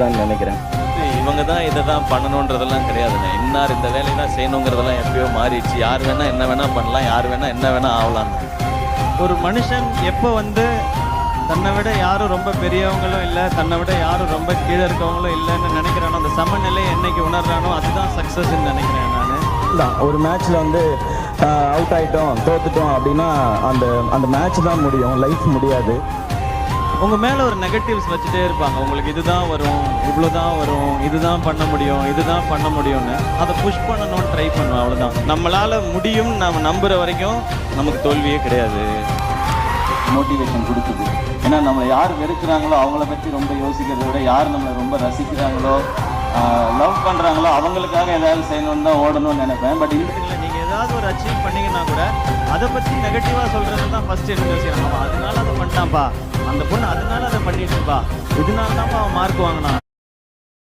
இருக்கிறான்னு நினைக்கிறேன். இவங்க தான் இதை தான் பண்ணணுன்றதெல்லாம் கிடையாதுங்க. இன்னார் இந்த வேலையை தான் செய்யணுங்கிறதெல்லாம் எப்பயோ மாறிடுச்சு. யார் வேணால் என்ன வேணால் பண்ணலாம், யார் வேணால் என்ன வேணால் ஆகலாம். ஒரு மனுஷன் எப்போ வந்து தன்னை விட யாரும் ரொம்ப பெரியவங்களும் இல்லை, தன்னை விட யாரும் ரொம்ப கீழே இருக்கவங்களும் இல்லைன்னு நினைக்கிறானோ, அந்த சமநிலையை என்னைக்கு உணர்றானோ அதுதான் சக்ஸஸ்ன்னு நினைக்கிறேன் நான். தான் ஒரு மேட்ச்சில் வந்து அவுட் ஆகிட்டோம், தோத்துட்டோம் அப்படின்னா அந்த அந்த மேட்ச் தான் முடியும், லைஃப் முடியாது. உங்கள் மேலே ஒரு நெகட்டிவ்ஸ் வச்சுட்டே இருப்பாங்க. உங்களுக்கு இதுதான் வரும், இவ்வளோ தான் வரும், இதுதான் பண்ண முடியும், இதுதான் பண்ண முடியும்னு அதை புஷ் பண்ணணும்னு ட்ரை பண்ணுவோம். அவ்வளோதான். நம்மளால் முடியும் நம்ம நம்புகிற வரைக்கும் நமக்கு தோல்வியே கிடையாது. மோட்டிவேஷன் கொடுக்குது. ஏன்னா நம்மளை யார் வெறுக்கிறாங்களோ அவங்கள பற்றி ரொம்ப யோசிக்கிறத விட யார் நம்மளை ரொம்ப ரசிக்கிறாங்களோ லவ் பண்ணுறாங்களோ அவங்களுக்காக ஏதாவது செய்யணும்னு தான் ஓடணும்னு நினைப்பேன். பட் இல்லை, நீங்கள் ஏதாவது ஒரு அச்சீவ் பண்ணீங்கன்னா கூட அதை பற்றி நெகட்டிவாக சொல்கிறது தான் ஃபஸ்ட்டு எனக்கு யோசிக்கிறான். அவன் அதனால அதை பண்ணிட்டான்ப்பா, அந்த பொண்ணு அதனால அதை பண்ணிட்டுப்பா, இதனால தான்ப்பா அவன் மார்க் வாங்கினான்.